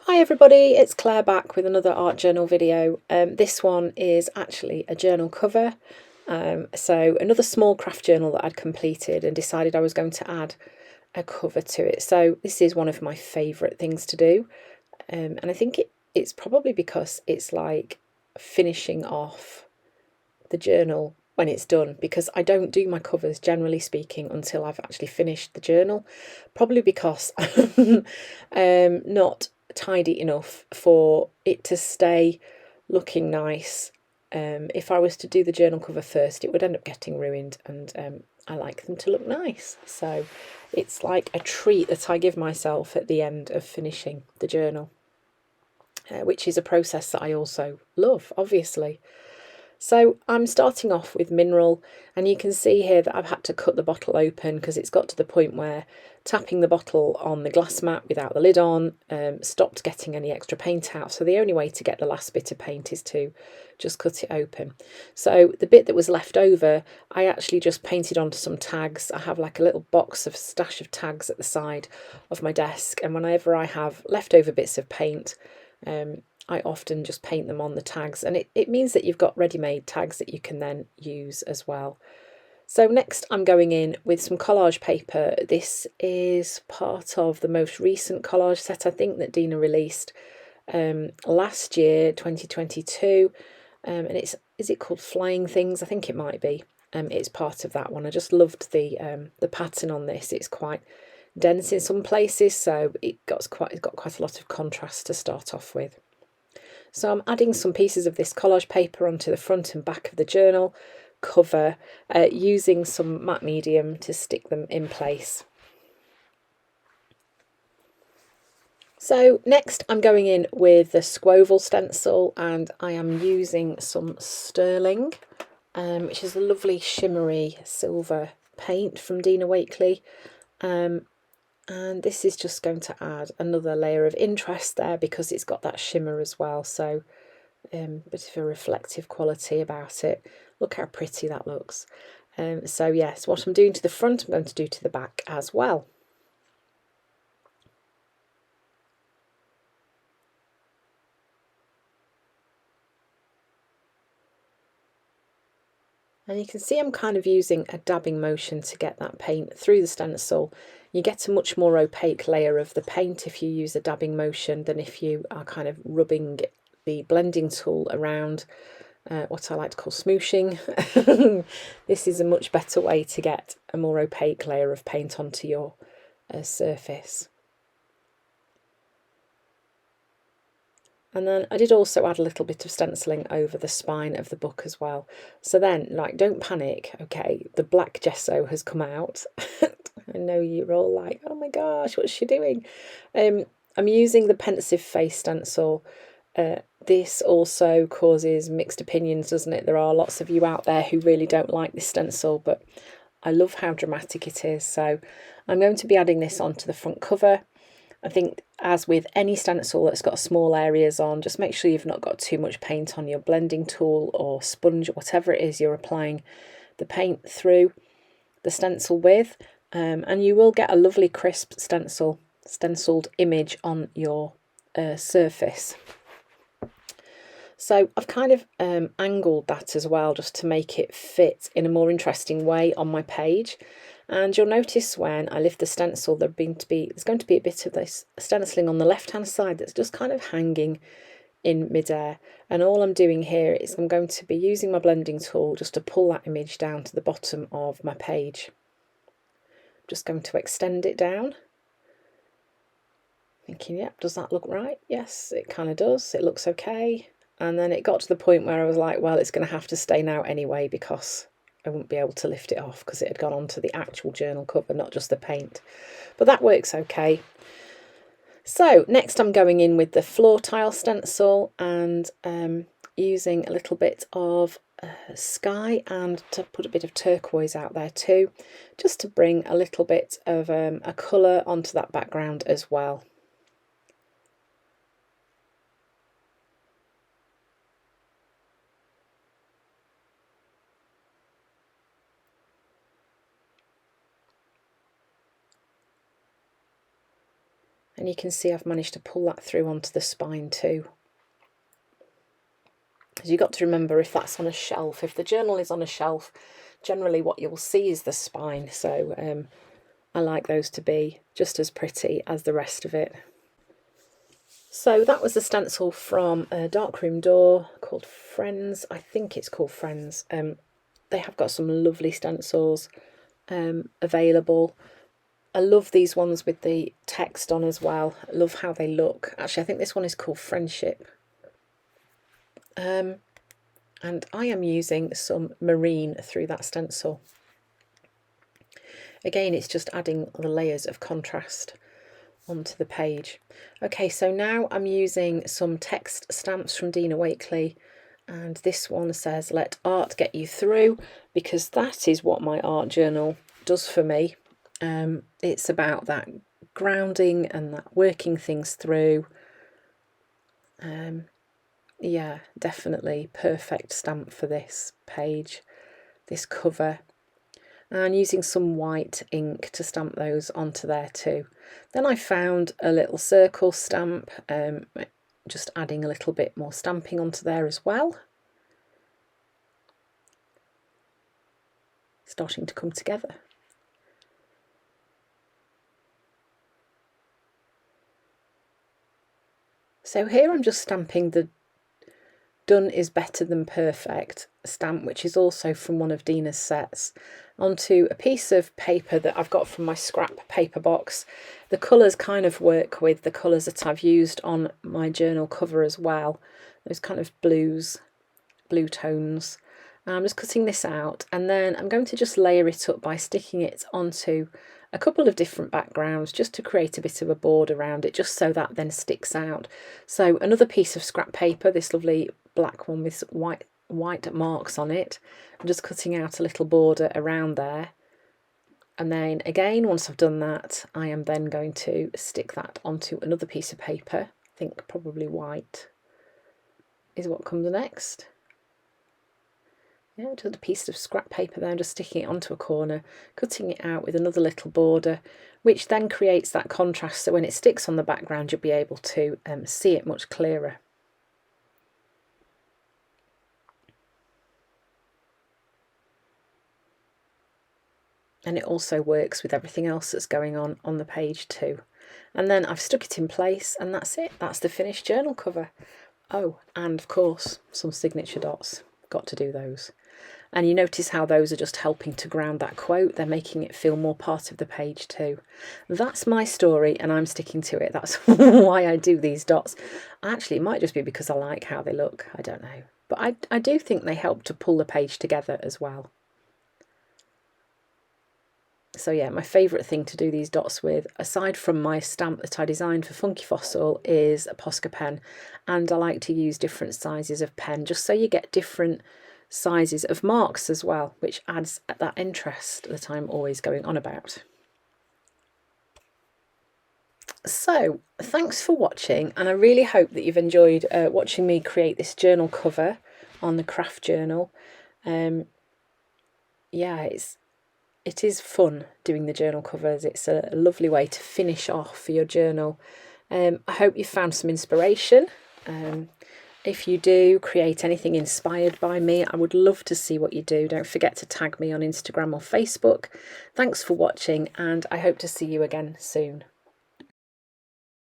Hi everybody, it's Claire back with another art journal video. This one is actually a journal cover. So another small craft journal that I'd completed and decided I was going to add a cover to it. So this is one of my favourite things to do. And I think it's probably because it's like finishing off the journal when it's done, because I don't do my covers, generally speaking, until I've actually finished the journal. Probably because I'm not tidy enough for it to stay looking nice. If I was to do the journal cover first, it would end up getting ruined, and I like them to look nice. So it's like a treat that I give myself at the end of finishing the journal, which is a process that I also love, obviously. So I'm starting off with mineral, and you can see here that I've had to cut the bottle open because it's got to the point where tapping the bottle on the glass mat without the lid on stopped getting any extra paint out. So the only way to get the last bit of paint is to just cut it open. So the bit that was left over, I actually just painted onto some tags. I have like a little box of stash of tags at the side of my desk, and whenever I have leftover bits of paint, I often just paint them on the tags, and it means that you've got ready-made tags that you can then use as well. So next I'm going in with some collage paper. This is part of the most recent collage set, I think, that Dina released last year, 2022, and is it called Flying Things? I think it might be. It's part of that one. I just loved the pattern on this. It's quite dense in some places, so it's got quite a lot of contrast to start off with. So I'm adding some pieces of this collage paper onto the front and back of the journal cover, using some matte medium to stick them in place. So next I'm going in with the Squoval stencil, and I am using some sterling, which is a lovely shimmery silver paint from Dina Wakley. And this is just going to add another layer of interest there because it's got that shimmer as well. So bit of a reflective quality about it. Look how pretty that looks. So yes, what I'm doing to the front, I'm going to do to the back as well. And you can see I'm kind of using a dabbing motion to get that paint through the stencil. You get a much more opaque layer of the paint if you use a dabbing motion than if you are kind of rubbing the blending tool around, what I like to call smooshing. This is a much better way to get a more opaque layer of paint onto your surface. And then I did also add a little bit of stenciling over the spine of the book as well. So then, like, don't panic, okay? The black gesso has come out. I know you're all like, oh my gosh, what's she doing? I'm using the pensive face stencil. This also causes mixed opinions, doesn't it? There are lots of you out there who really don't like this stencil, but I love how dramatic it is. So I'm going to be adding this onto the front cover. I think, as with any stencil that's got small areas on, just make sure you've not got too much paint on your blending tool or sponge, or whatever it is you're applying the paint through the stencil with, and you will get a lovely crisp stenciled image on your surface. So I've kind of angled that as well, just to make it fit in a more interesting way on my page. And you'll notice when I lift the stencil, there's going to be a bit of this stenciling on the left-hand side that's just kind of hanging in midair. And all I'm doing here is I'm going to be using my blending tool just to pull that image down to the bottom of my page. I'm just going to extend it down. Thinking, yep, does that look right? Yes, it kind of does. It looks okay. And then it got to the point where I was like, well, it's going to have to stay now anyway, because I wouldn't be able to lift it off because it had gone onto the actual journal cover, not just the paint. But that works okay. So next I'm going in with the floor tile stencil, and using a little bit of sky, and to put a bit of turquoise out there too, just to bring a little bit of a colour onto that background as well. And you can see I've managed to pull that through onto the spine too. Because you've got to remember, if that's on a shelf, if the journal is on a shelf, generally what you'll see is the spine. So I like those to be just as pretty as the rest of it. So that was a stencil from a darkroom door called Friends. I think it's called Friends. They have got some lovely stencils available. I love these ones with the text on as well. I love how they look. Actually, I think this one is called Friendship. And I am using some marine through that stencil. Again, it's just adding the layers of contrast onto the page. Okay, so now I'm using some text stamps from Dina Wakley, and this one says, "Let art get you through," because that is what my art journal does for me. It's about that grounding and that working things through. Yeah, definitely perfect stamp for this page, this cover. And using some white ink to stamp those onto there too. Then I found a little circle stamp, just adding a little bit more stamping onto there as well. Starting to come together. So here I'm just stamping the "Done is better than perfect" stamp, which is also from one of Dina's sets, onto a piece of paper that I've got from my scrap paper box. The colours kind of work with the colours that I've used on my journal cover as well, those kind of blue tones. I'm just cutting this out, and then I'm going to just layer it up by sticking it onto a couple of different backgrounds just to create a bit of a board around it, just so that then sticks out. So another piece of scrap paper, this lovely black one with white marks on it. I'm just cutting out a little border around there, and then again, once I've done that, I am then going to stick that onto another piece of paper. I think probably white is what comes next. Yeah, just a piece of scrap paper there, just sticking it onto a corner, cutting it out with another little border, which then creates that contrast, so when it sticks on the background you'll be able to see it much clearer. And it also works with everything else that's going on the page too. And then I've stuck it in place, and that's it. That's the finished journal cover. Oh, and of course some signature dots. Got to do those. And you notice how those are just helping to ground that quote. They're making it feel more part of the page too. That's my story, and I'm sticking to it. That's why I do these dots. Actually, it might just be because I like how they look. I don't know. But I do think they help to pull the page together as well. So yeah, my favourite thing to do these dots with, aside from my stamp that I designed for Funky Fossil, is a Posca pen. And I like to use different sizes of pen, just so you get different sizes of marks as well, which adds that interest that I'm always going on about. So thanks for watching, and I really hope that you've enjoyed watching me create this journal cover on the craft journal. Yeah, it is fun doing the journal covers. It's a lovely way to finish off your journal. I hope you found some inspiration. If you do create anything inspired by me, I would love to see what you do. Don't forget to tag me on Instagram or Facebook. Thanks for watching, and I hope to see you again soon.